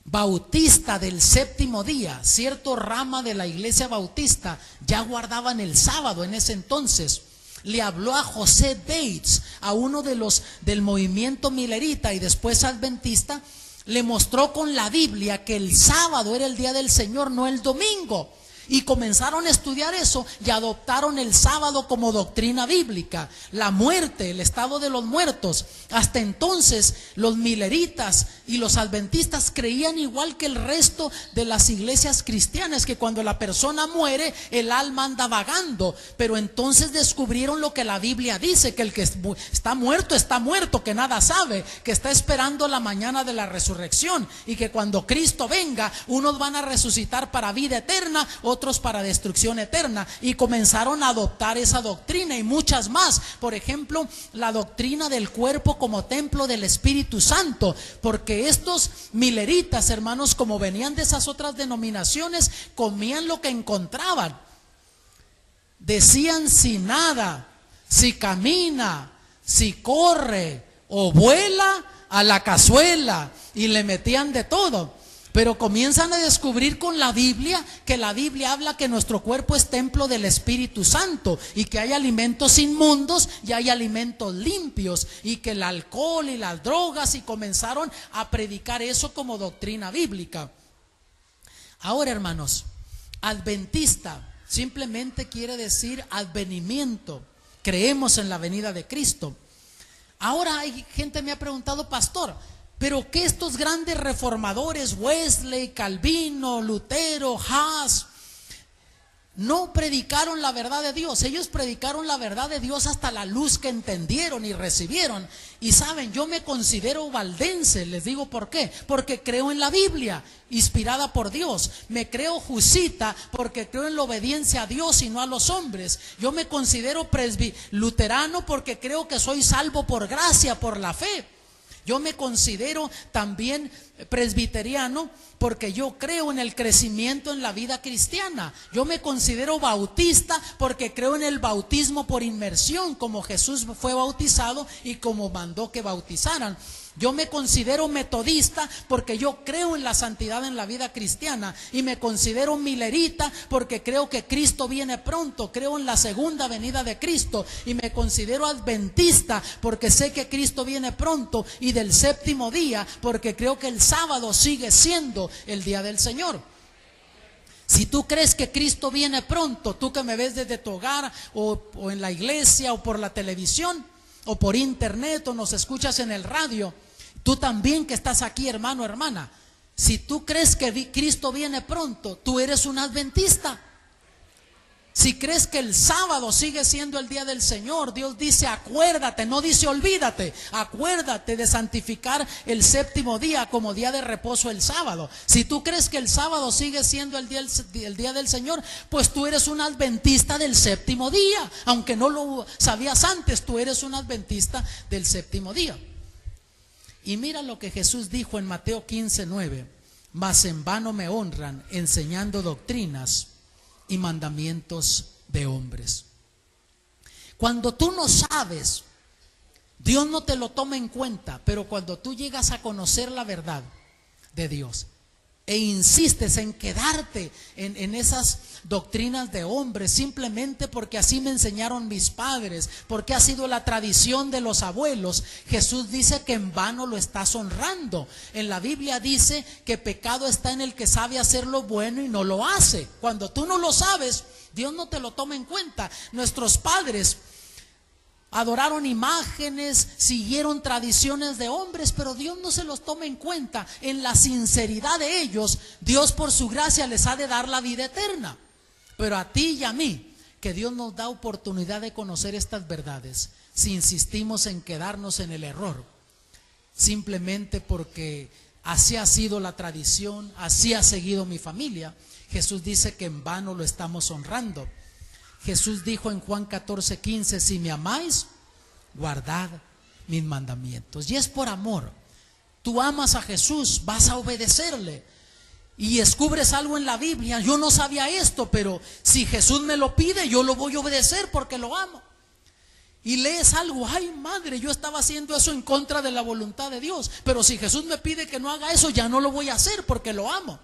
S1: bautista del séptimo día, cierto rama de la iglesia bautista, ya guardaban el sábado en ese entonces. Le habló a José Bates, a uno de los del movimiento milerita y después adventista. Le mostró con la Biblia que el sábado era el día del Señor, no el domingo. Y comenzaron a estudiar eso y adoptaron el sábado como doctrina bíblica. La muerte, el estado de los muertos. Hasta entonces los mileritas y los adventistas creían, igual que el resto de las iglesias cristianas, que cuando la persona muere el alma anda vagando. Pero entonces descubrieron lo que la Biblia dice: que el que está muerto, que nada sabe, que está esperando la mañana de la resurrección, y que cuando Cristo venga, unos van a resucitar para vida eterna, otros para destrucción eterna. Y comenzaron a adoptar esa doctrina y muchas más. Por ejemplo, la doctrina del cuerpo como templo del Espíritu Santo, porque estos mileritas, hermanos, como venían de esas otras denominaciones, comían lo que encontraban. Decían: si nada, si camina, si corre o vuela, a la cazuela, y le metían de todo. Pero comienzan a descubrir con la Biblia que la Biblia habla que nuestro cuerpo es templo del Espíritu Santo, y que hay alimentos inmundos y hay alimentos limpios, y que el alcohol y las drogas, y comenzaron a predicar eso como doctrina bíblica. Ahora, hermanos, adventista simplemente quiere decir advenimiento. Creemos en la venida de Cristo. Ahora hay gente me ha preguntado, pastor, pero que estos grandes reformadores, Wesley, Calvino, Lutero, Haas, no predicaron la verdad de Dios. Ellos predicaron la verdad de Dios hasta la luz que entendieron y recibieron. Y saben, yo me considero valdense. Les digo por qué. Porque creo en la Biblia inspirada por Dios. Me creo jusita porque creo en la obediencia a Dios y no a los hombres. Yo me considero luterano porque creo que soy salvo por gracia, por la fe. Yo me considero también presbiteriano porque yo creo en el crecimiento en la vida cristiana. Yo me considero bautista porque creo en el bautismo por inmersión, como Jesús fue bautizado y como mandó que bautizaran. Yo me considero metodista porque yo creo en la santidad en la vida cristiana. Y me considero milerita porque creo que Cristo viene pronto. Creo en la segunda venida de Cristo. Y me considero adventista porque sé que Cristo viene pronto. Y del séptimo día porque creo que el sábado sigue siendo el día del Señor. Si tú crees que Cristo viene pronto, tú que me ves desde tu hogar o en la iglesia o por la televisión o por internet o nos escuchas en el radio, tú también que estás aquí, hermano, hermana, si tú crees que Cristo viene pronto, tú eres un adventista. Si crees que el sábado sigue siendo el día del Señor, Dios dice acuérdate, no dice olvídate, acuérdate de santificar el séptimo día como día de reposo el sábado. Si tú crees que el sábado sigue siendo el día del Señor, pues tú eres un adventista del séptimo día. Aunque no lo sabías antes, tú eres un adventista del séptimo día. Y mira lo que Jesús dijo en Mateo 15:9: mas en vano me honran enseñando doctrinas y mandamientos de hombres. Cuando tú no sabes, Dios no te lo toma en cuenta. Pero cuando tú llegas a conocer la verdad de Dios e insistes en quedarte en esas doctrinas de hombres, simplemente porque así me enseñaron mis padres, porque ha sido la tradición de los abuelos, Jesús dice que en vano lo estás honrando. En la Biblia dice que pecado está en el que sabe hacer lo bueno y no lo hace. Cuando tú no lo sabes, Dios no te lo toma en cuenta. Nuestros padres adoraron imágenes, siguieron tradiciones de hombres, pero Dios no se los toma en cuenta. En la sinceridad de ellos, Dios por su gracia les ha de dar la vida eterna. Pero a ti y a mí, que Dios nos da oportunidad de conocer estas verdades, si insistimos en quedarnos en el error, simplemente porque así ha sido la tradición, así ha seguido mi familia, Jesús dice que en vano lo estamos honrando. Jesús dijo en Juan 14:15: si me amáis, guardad mis mandamientos. Y es por amor. Tú amas a Jesús, vas a obedecerle. Y descubres algo en la Biblia: yo no sabía esto, pero si Jesús me lo pide, yo lo voy a obedecer porque lo amo. Y lees algo: ay madre, yo estaba haciendo eso en contra de la voluntad de Dios, pero si Jesús me pide que no haga eso, ya no lo voy a hacer porque lo amo.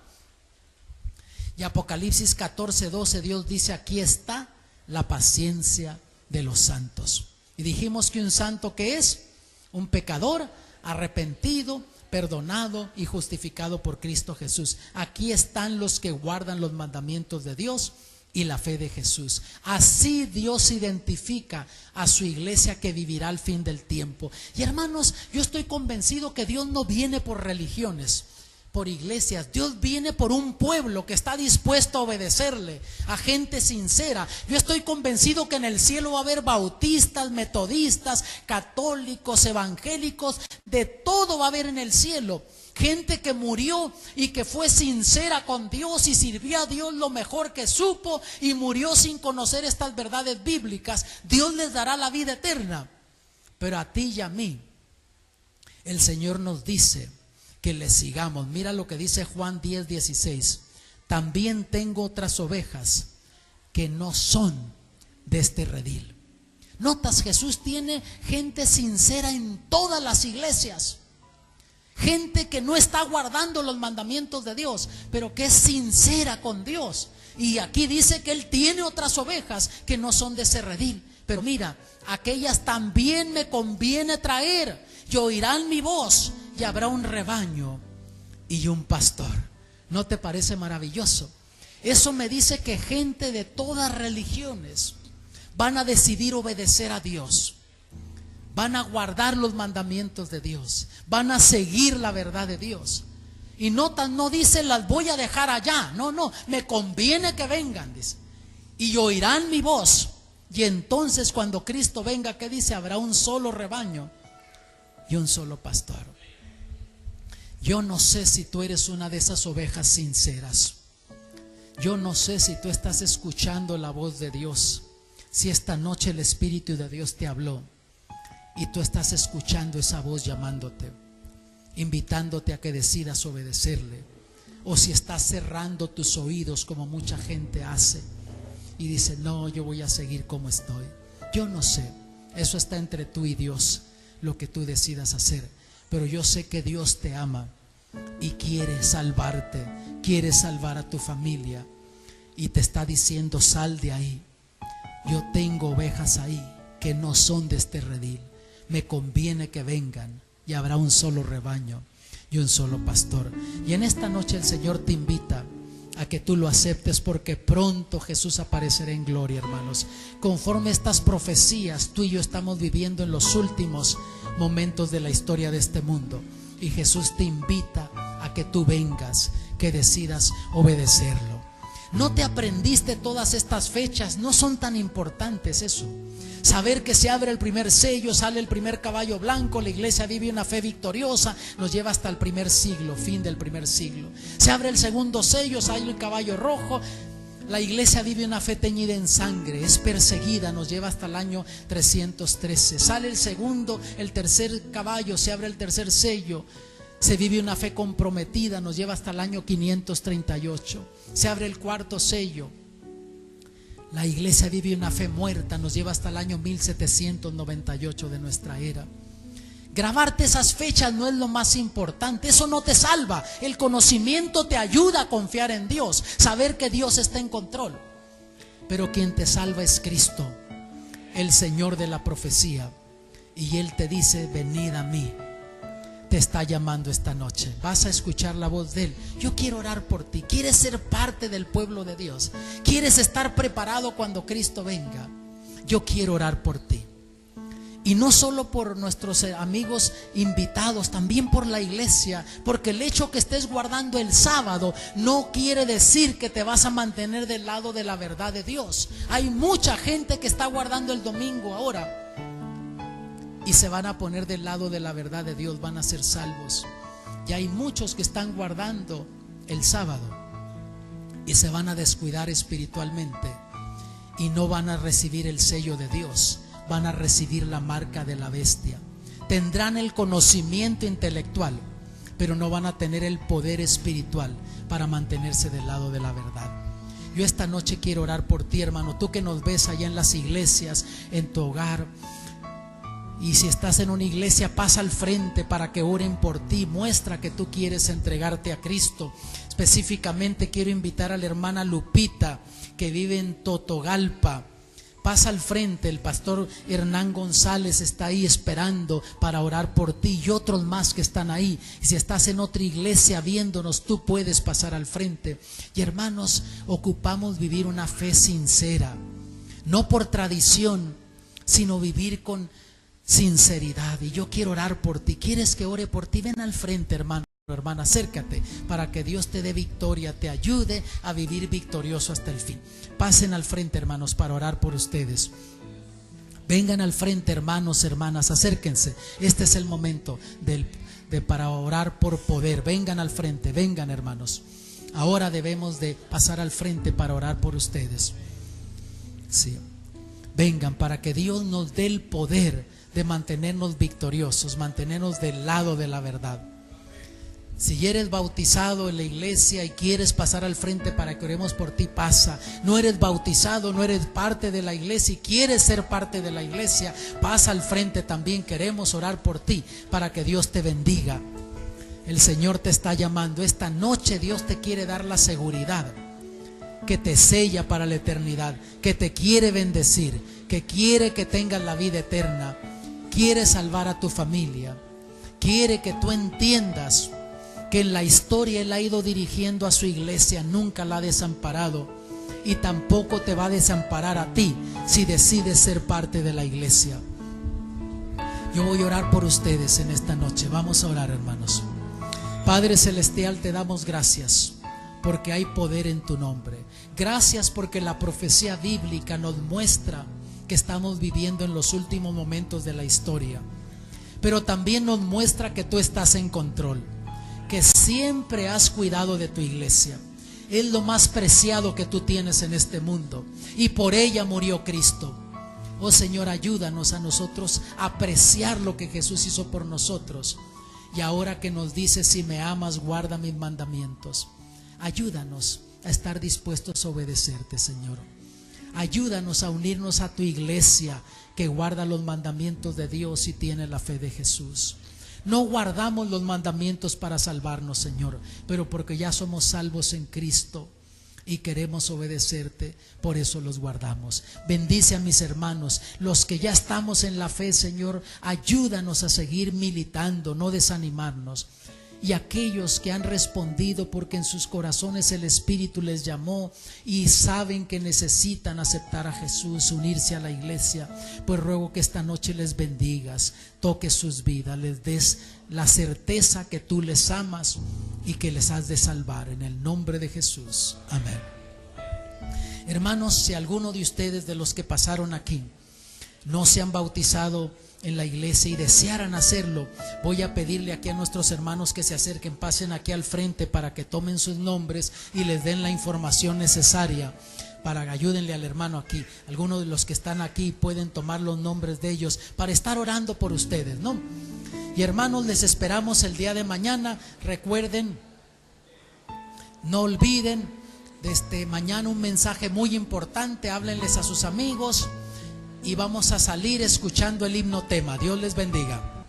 S1: Y Apocalipsis 14:12, Dios dice: aquí está la paciencia de los santos. Y dijimos que un santo, ¿qué es? Un pecador arrepentido, perdonado y justificado por Cristo Jesús. Aquí están los que guardan los mandamientos de Dios y la fe de Jesús. Así Dios identifica a su iglesia que vivirá al fin del tiempo. Y hermanos, yo estoy convencido que Dios no viene por religiones, por iglesias. Dios viene por un pueblo que está dispuesto a obedecerle, a gente sincera. Yo estoy convencido que en el cielo va a haber bautistas, metodistas, católicos, evangélicos, de todo va a haber en el cielo. Gente que murió y que fue sincera con Dios y sirvió a Dios lo mejor que supo y murió sin conocer estas verdades bíblicas. Dios les dará la vida eterna. Pero a ti y a mí, el Señor nos dice que le sigamos. Mira lo que dice Juan 10:16: también tengo otras ovejas que no son de este redil. Notas, Jesús tiene gente sincera en todas las iglesias, gente que no está guardando los mandamientos de Dios, pero que es sincera con Dios. Y aquí dice que Él tiene otras ovejas que no son de ese redil. Pero mira, aquellas también me conviene traer, y oirán mi voz, y habrá un rebaño y un pastor. ¿No te parece maravilloso? Eso me dice que gente de todas religiones van a decidir obedecer a Dios. van a guardar los mandamientos de Dios, van a seguir la verdad de Dios. Y no dice las voy a dejar allá, no, me conviene que vengan, dice, y oirán mi voz. Y entonces cuando Cristo venga, ¿qué dice? Habrá un solo rebaño y un solo pastor. Yo no sé si tú eres una de esas ovejas sinceras. Yo no sé si tú estás escuchando la voz de Dios, si esta noche el Espíritu de Dios te habló y tú estás escuchando esa voz llamándote, invitándote a que decidas obedecerle, o si estás cerrando tus oídos como mucha gente hace y dice, no, yo voy a seguir como estoy. Yo no sé, eso está entre tú y Dios, lo que tú decidas hacer. Pero yo sé que Dios te ama y quiere salvarte, quiere salvar a tu familia, y te está diciendo, sal de ahí. Yo tengo ovejas ahí que no son de este redil, me conviene que vengan, y habrá un solo rebaño y un solo pastor. Y en esta noche el Señor te invita a que tú lo aceptes, porque pronto Jesús aparecerá en gloria, hermanos. Conforme estas profecías, tú y yo estamos viviendo en los últimos momentos de la historia de este mundo, y Jesús te invita a que tú vengas, que decidas obedecerlo. No te aprendiste todas estas fechas, no son tan importantes eso. Saber que se abre el primer sello, sale el primer caballo blanco, la iglesia vive una fe victoriosa, nos lleva hasta el primer siglo, fin del primer siglo. Se abre el segundo sello, sale el caballo rojo, la iglesia vive una fe teñida en sangre, es perseguida, nos lleva hasta el año 313. Sale el tercer caballo, se abre el tercer sello, se vive una fe comprometida, nos lleva hasta el año 538. Se abre el cuarto sello, la iglesia vive una fe muerta, nos lleva hasta el año 1798 de nuestra era. Grabarte esas fechas no es lo más importante, eso no te salva. El conocimiento te ayuda a confiar en Dios, saber que Dios está en control. Pero quien te salva es Cristo, el Señor de la profecía. Y Él te dice, venid a mí. Te está llamando esta noche, vas a escuchar la voz de Él. Yo quiero orar por ti. ¿Quieres ser parte del pueblo de Dios? ¿Quieres estar preparado cuando Cristo venga? Yo quiero orar por ti. Y no solo por nuestros amigos invitados, también por la iglesia, porque el hecho que estés guardando el sábado no quiere decir que te vas a mantener del lado de la verdad de Dios. Hay mucha gente que está guardando el domingo ahora y se van a poner del lado de la verdad de Dios, van a ser salvos. Y hay muchos que están guardando el sábado y se van a descuidar espiritualmente y no van a recibir el sello de Dios, van a recibir la marca de la bestia. Tendrán el conocimiento intelectual, pero no van a tener el poder espiritual para mantenerse del lado de la verdad. Yo esta noche quiero orar por ti, hermano, tú que nos ves allá en las iglesias, en tu hogar. Y si estás en una iglesia, pasa al frente para que oren por ti. Muestra que tú quieres entregarte a Cristo. Específicamente quiero invitar a la hermana Lupita, que vive en Totogalpa. Pasa al frente, el pastor Hernán González está ahí esperando para orar por ti, y otros más que están ahí. Y si estás en otra iglesia viéndonos, tú puedes pasar al frente. Y hermanos, ocupamos vivir una fe sincera, no por tradición, sino vivir con sinceridad. Y yo quiero orar por ti. ¿Quieres que ore por ti? Ven al frente, hermano, hermana, acércate para que Dios te dé victoria, te ayude a vivir victorioso hasta el fin. Pasen al frente, hermanos, para orar por ustedes. Vengan al frente, hermanos, hermanas, acérquense. Este es el momento para orar por poder. Vengan al frente, vengan, hermanos. Ahora debemos de pasar al frente para orar por ustedes. Sí. Vengan para que Dios nos dé el poder de mantenernos victoriosos, mantenernos del lado de la verdad. Si eres bautizado en la iglesia y quieres pasar al frente para que oremos por ti, pasa. No eres bautizado, no eres parte de la iglesia y quieres ser parte de la iglesia, pasa al frente también. Queremos orar por ti para que Dios te bendiga. El Señor te está llamando. Esta noche Dios te quiere dar la seguridad que te sella para la eternidad, que te quiere bendecir, que quiere que tengas la vida eterna, quiere salvar a tu familia, quiere que tú entiendas que en la historia Él ha ido dirigiendo a su iglesia, nunca la ha desamparado y tampoco te va a desamparar a ti si decides ser parte de la iglesia. Yo voy a orar por ustedes en esta noche. Vamos a orar, hermanos. Padre Celestial, te damos gracias porque hay poder en tu nombre. Gracias porque la profecía bíblica nos muestra que estamos viviendo en los últimos momentos de la historia, pero también nos muestra que tú estás en control, que siempre has cuidado de tu iglesia. Es lo más preciado que tú tienes en este mundo, y por ella murió Cristo. Oh Señor, ayúdanos a nosotros a apreciar lo que Jesús hizo por nosotros. Y ahora que nos dice: si me amas, guarda mis mandamientos. Ayúdanos a estar dispuestos a obedecerte, Señor. Ayúdanos a unirnos a tu iglesia que guarda los mandamientos de Dios y tiene la fe de Jesús. No guardamos los mandamientos para salvarnos, Señor, pero porque ya somos salvos en Cristo y queremos obedecerte, por eso los guardamos. Bendice a mis hermanos, los que ya estamos en la fe, Señor. Ayúdanos a seguir militando, no desanimarnos. Y aquellos que han respondido porque en sus corazones el Espíritu les llamó y saben que necesitan aceptar a Jesús, unirse a la iglesia, pues ruego que esta noche les bendigas, toques sus vidas, les des la certeza que tú les amas y que les has de salvar, en el nombre de Jesús. Amén. Hermanos, si alguno de ustedes, de los que pasaron aquí, no se han bautizado en la iglesia y desearan hacerlo, voy a pedirle aquí a nuestros hermanos que se acerquen, pasen aquí al frente para que tomen sus nombres y les den la información necesaria. Para ayúdenle al hermano aquí. Algunos de los que están aquí pueden tomar los nombres de ellos para estar orando por ustedes, ¿no? Y hermanos, les esperamos el día de mañana. Recuerden, no olviden, desde mañana un mensaje muy importante. Háblenles a sus amigos y vamos a salir escuchando el himno tema. Dios les bendiga.